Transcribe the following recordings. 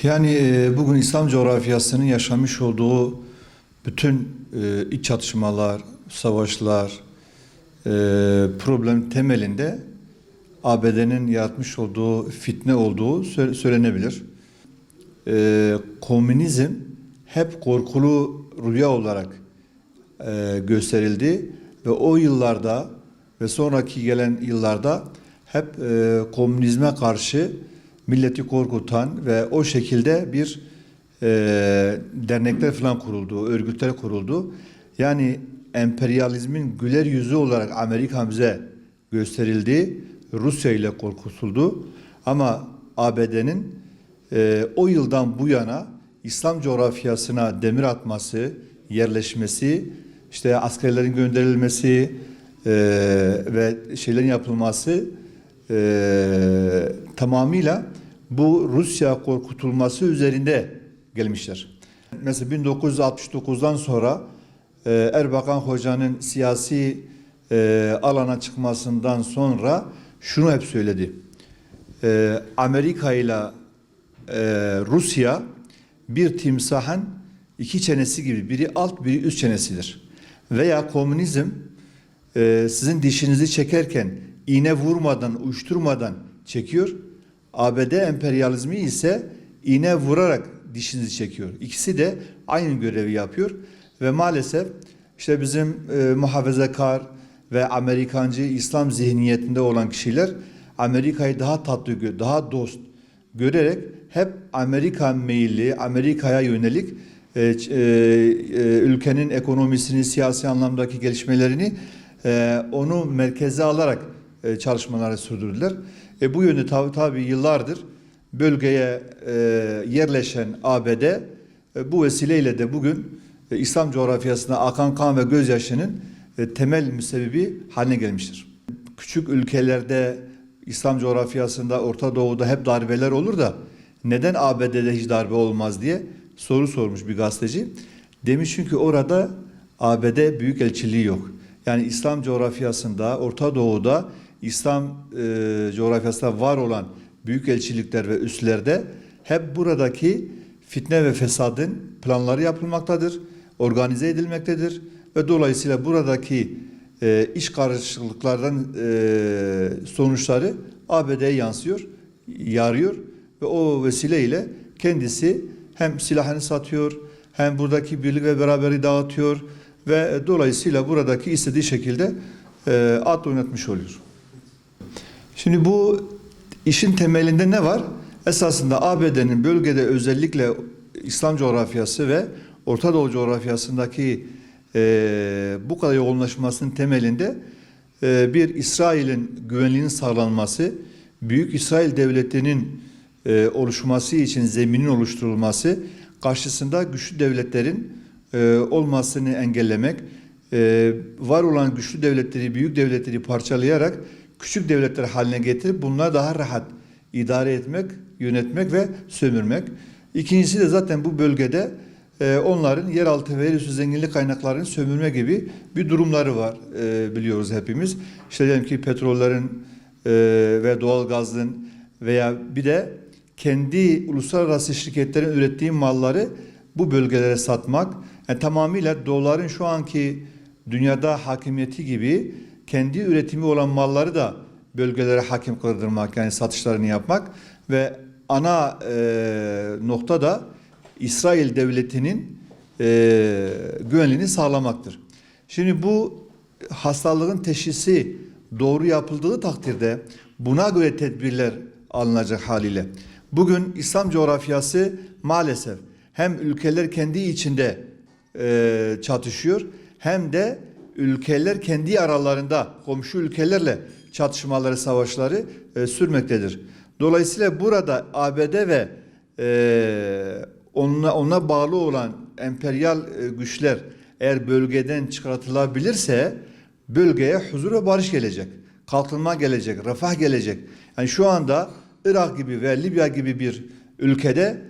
Yani bugün İslam coğrafyasının yaşamış olduğu bütün iç çatışmalar, savaşlar, problem temelinde ABD'nin yaratmış olduğu fitne olduğu söylenebilir. Komünizm hep korkulu rüya olarak gösterildi ve o yıllarda ve sonraki gelen yıllarda hep komünizme karşı milleti korkutan ve o şekilde bir dernekler falan kuruldu, örgütler kuruldu. Yani emperyalizmin güler yüzü olarak Amerika bize gösterildi, Rusya ile korkutuldu. Ama ABD'nin o yıldan bu yana İslam coğrafyasına demir atması, yerleşmesi, işte askerlerin gönderilmesi ve şeylerin yapılması tamamıyla bu Rusya korkutulması üzerinde gelmişler. Mesela 1969'dan sonra Erbakan Hoca'nın siyasi alana çıkmasından sonra şunu hep söyledi. Amerika ile Rusya bir timsahın iki çenesi gibi, biri alt biri üst çenesidir. Veya komünizm sizin dişinizi çekerken iğne vurmadan, uyuşturmadan çekiyor. ABD emperyalizmi ise iğne vurarak dişinizi çekiyor. İkisi de aynı görevi yapıyor ve maalesef işte bizim muhafazakar ve Amerikancı İslam zihniyetinde olan kişiler Amerika'yı daha tatlı, daha dost görerek hep Amerika meyilli, Amerika'ya yönelik ülkenin ekonomisini, siyasi anlamdaki gelişmelerini onu merkeze alarak çalışmaları sürdürdüler. Bu yönde tabii yıllardır bölgeye yerleşen ABD bu vesileyle de bugün İslam coğrafyasına akan kan ve gözyaşının temel müsebbibi haline gelmiştir. Küçük ülkelerde İslam coğrafyasında Orta Doğu'da hep darbeler olur da neden ABD'de hiç darbe olmaz diye soru sormuş bir gazeteci. Demiş çünkü orada ABD büyükelçiliği yok. Yani İslam coğrafyasında, Orta Doğu'da İslam coğrafyasında var olan büyükelçilikler ve üslerde hep buradaki fitne ve fesadın planları yapılmaktadır, organize edilmektedir ve dolayısıyla buradaki iş karışıklıklardan sonuçları ABD'ye yansıyor, yarıyor ve o vesileyle kendisi hem silahını satıyor, hem buradaki birlik ve beraberi dağıtıyor ve dolayısıyla buradaki istediği şekilde at oynatmış oluyor. Şimdi bu işin temelinde ne var? Esasında ABD'nin bölgede özellikle İslam coğrafyası ve Orta Doğu coğrafyasındaki bu kadar yoğunlaşmasının temelinde bir İsrail'in güvenliğinin sağlanması, Büyük İsrail Devleti'nin oluşması için zeminin oluşturulması, karşısında güçlü devletlerin olmasını engellemek, var olan güçlü devletleri, büyük devletleri parçalayarak küçük devletler haline getirip bunları daha rahat idare etmek, yönetmek ve sömürmek. İkincisi de zaten bu bölgede onların yeraltı ve yerüstü zenginlik kaynaklarını sömürme gibi bir durumları var biliyoruz hepimiz. İşte diyelim ki petrollerin ve doğalgazın veya bir de kendi uluslararası şirketlerin ürettiği malları bu bölgelere satmak. Yani tamamıyla doların şu anki dünyada hakimiyeti gibi kendi üretimi olan malları da bölgelere hakim kıldırmak, yani satışlarını yapmak ve ana nokta da İsrail devletinin güvenliğini sağlamaktır. Şimdi bu hastalığın teşhisi doğru yapıldığı takdirde buna göre tedbirler alınacak haliyle. Bugün İslam coğrafyası maalesef hem ülkeler kendi içinde çatışıyor hem de ülkeler kendi aralarında komşu ülkelerle çatışmaları, savaşları sürmektedir. Dolayısıyla burada ABD ve ona bağlı olan emperyal güçler eğer bölgeden çıkartılabilirse bölgeye huzur ve barış gelecek. Kalkınma gelecek, refah gelecek. Yani şu anda Irak gibi ve Libya gibi bir ülkede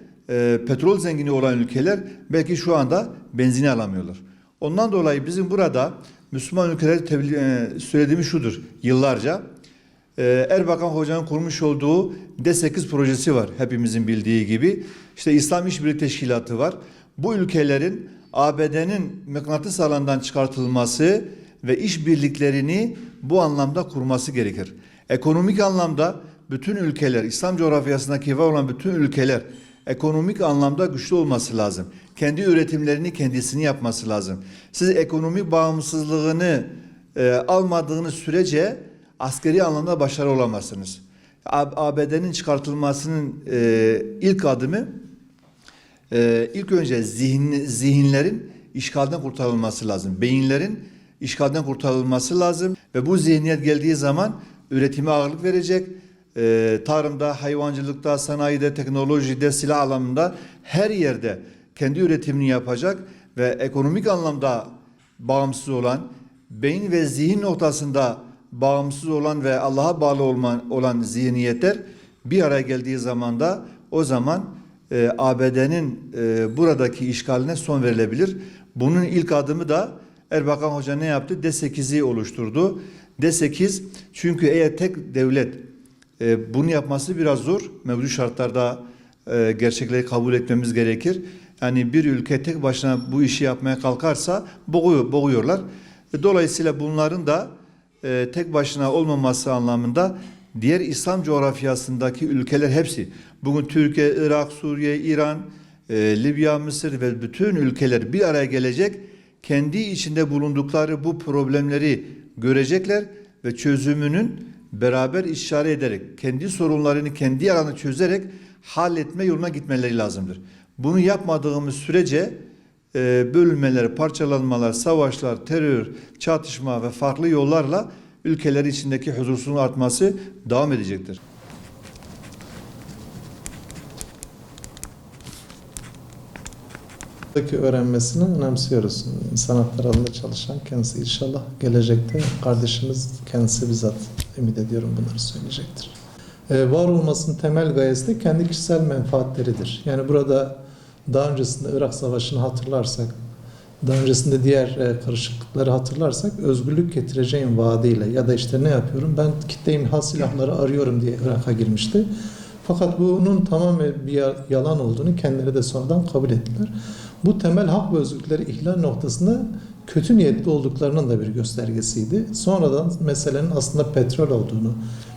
petrol zengini olan ülkeler belki şu anda benzini alamıyorlar. Ondan dolayı bizim burada Müslüman ülkeler söylediğimiz şudur yıllarca. Erbakan Hoca'nın kurmuş olduğu D8 projesi var hepimizin bildiği gibi. İşte İslam İşbirliği Teşkilatı var. Bu ülkelerin ABD'nin mıknatıs alanından çıkartılması ve işbirliklerini bu anlamda kurması gerekir. Ekonomik anlamda bütün ülkeler, İslam coğrafyasındaki var olan bütün ülkeler ekonomik anlamda güçlü olması lazım. Kendi üretimlerini kendisini yapması lazım. Siz ekonomik bağımsızlığını almadığınız sürece askeri anlamda başarılı olamazsınız. ABD'nin çıkartılmasının ilk adımı ilk önce zihinlerin işgalden kurtarılması lazım. Beyinlerin işgalden kurtarılması lazım ve bu zihniyet geldiği zaman üretime ağırlık verecek. Tarımda, hayvancılıkta, sanayide, teknolojide, silah alanında her yerde kendi üretimini yapacak ve ekonomik anlamda bağımsız olan, beyin ve zihin noktasında bağımsız olan ve Allah'a bağlı olan zihniyetler bir araya geldiği zaman da o zaman ABD'nin buradaki işgaline son verilebilir. Bunun ilk adımı da Erbakan Hoca ne yaptı? D8'i oluşturdu. D8 çünkü eğer tek devlet bunu yapması biraz zor. Mevcut şartlarda gerçekleri kabul etmemiz gerekir. Yani bir ülke tek başına bu işi yapmaya kalkarsa boğuyorlar. Dolayısıyla bunların da tek başına olmaması anlamında diğer İslam coğrafyasındaki ülkeler hepsi, bugün Türkiye, Irak, Suriye, İran, Libya, Mısır ve bütün ülkeler bir araya gelecek, kendi içinde bulundukları bu problemleri görecekler ve çözümünün beraber istişare ederek, kendi sorunlarını kendi alanı çözerek halletme yoluna gitmeleri lazımdır. Bunu yapmadığımız sürece bölünmeler, parçalanmalar, savaşlar, terör, çatışma ve farklı yollarla ülkeler içindeki huzursuzluğun artması devam edecektir. Öğrenmesini önemsiyoruz. Sanatlar alanında çalışan kendisi inşallah gelecekte kardeşimiz kendisi bizzat ümit ediyorum bunları söyleyecektir. Var olmasının temel gayesi de kendi kişisel menfaatleridir. Yani burada daha öncesinde Irak Savaşı'nı hatırlarsak, daha öncesinde diğer karışıklıkları hatırlarsak özgürlük getireceğim vaadiyle ya da işte ne yapıyorum ben kitle imha silahları arıyorum diye Irak'a girmişti. Fakat bunun tamamen bir yalan olduğunu kendileri de sonradan kabul ettiler. Bu temel hak ve özgürlükleri ihlal noktasında kötü niyetli olduklarının da bir göstergesiydi. Sonradan meselenin aslında petrol olduğunu,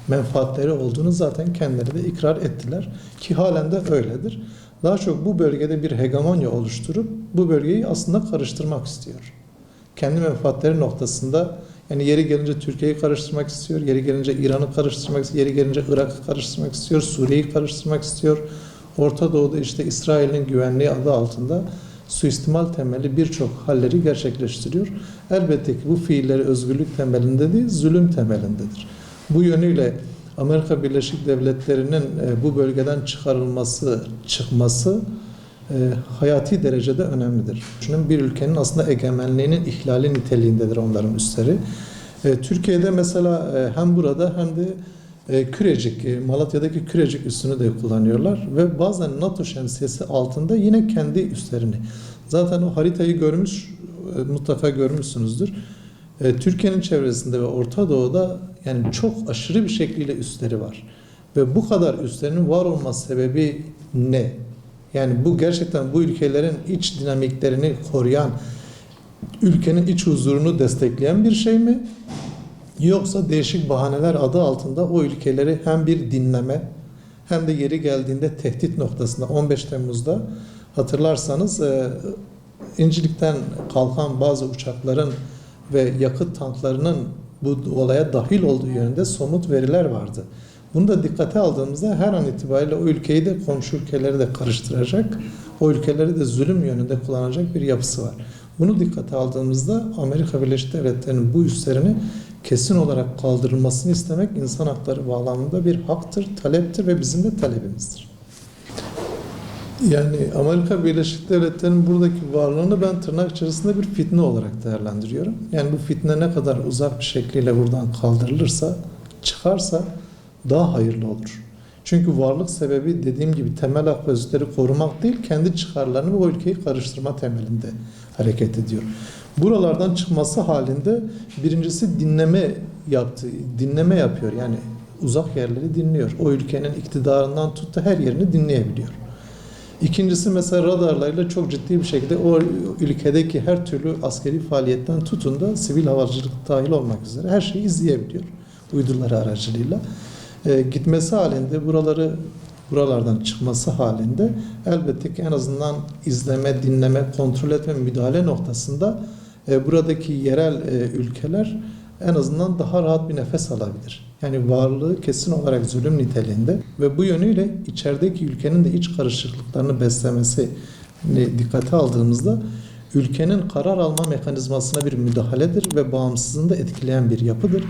menfaatleri olduğunu zaten kendileri de ikrar ettiler ki halen de öyledir. Daha çok bu bölgede bir hegemonya oluşturup bu bölgeyi aslında karıştırmak istiyor. Kendi menfaatleri noktasında yani yeri gelince Türkiye'yi karıştırmak istiyor, yeri gelince İran'ı karıştırmak istiyor, yeri gelince Irak'ı karıştırmak istiyor, Suriye'yi karıştırmak istiyor. Orta Doğu'da işte İsrail'in güvenliği adı altında suistimal temelli birçok halleri gerçekleştiriyor. Elbette ki bu fiilleri özgürlük temelinde değil, zulüm temelindedir. Bu yönüyle Amerika Birleşik Devletleri'nin bu bölgeden çıkması hayati derecede önemlidir. Çünkü bir ülkenin aslında egemenliğinin ihlali niteliğindedir onların üsleri. Türkiye'de mesela hem burada hem de Kürecik, Malatya'daki Kürecik üssünü de kullanıyorlar ve bazen NATO şemsiyesi altında yine kendi üslerini. Zaten o haritayı mutlaka görmüşsünüzdür. Türkiye'nin çevresinde ve Orta Doğu'da yani çok aşırı bir şekilde üsleri var. Ve bu kadar üslerinin var olma sebebi ne? Yani bu gerçekten bu ülkelerin iç dinamiklerini koruyan, ülkenin iç huzurunu destekleyen bir şey mi? Yoksa değişik bahaneler adı altında o ülkeleri hem bir dinleme hem de yeri geldiğinde tehdit noktasında 15 Temmuz'da hatırlarsanız İncirlik'ten kalkan bazı uçakların ve yakıt tanklarının bu olaya dahil olduğu yönünde somut veriler vardı. Bunu da dikkate aldığımızda her an itibariyle o ülkeyi de komşu ülkeleri de karıştıracak, o ülkeleri de zulüm yönünde kullanacak bir yapısı var. Bunu dikkate aldığımızda Amerika Birleşik Devletleri'nin bu üslerini kesin olarak kaldırılmasını istemek insan hakları bağlamında bir haktır, taleptir ve bizim de talebimizdir. Yani Amerika Birleşik Devletleri'nin buradaki varlığını ben tırnak içerisinde bir fitne olarak değerlendiriyorum. Yani bu fitne ne kadar uzak bir şekliyle buradan kaldırılırsa, çıkarsa daha hayırlı olur. Çünkü varlık sebebi dediğim gibi temel hak ve özgürlükleri korumak değil, kendi çıkarlarını ve o ülkeyi karıştırma temelinde hareket ediyor. Buralardan çıkması halinde birincisi dinleme yapıyor. Yani uzak yerleri dinliyor. O ülkenin iktidarından tut da her yerini dinleyebiliyor. İkincisi mesela radarlarıyla çok ciddi bir şekilde o ülkedeki her türlü askeri faaliyetten tutun da sivil havacılık dahil olmak üzere her şeyi izleyebiliyor uyduları aracılığıyla. Gitmesi halinde buralardan çıkması halinde elbette ki en azından izleme, dinleme, kontrol etme, müdahale noktasında buradaki yerel ülkeler en azından daha rahat bir nefes alabilir. Yani varlığı kesin olarak zulüm niteliğinde ve bu yönüyle içerideki ülkenin de iç karışıklıklarını beslemesini dikkate aldığımızda ülkenin karar alma mekanizmasına bir müdahaledir ve bağımsızlığını da etkileyen bir yapıdır.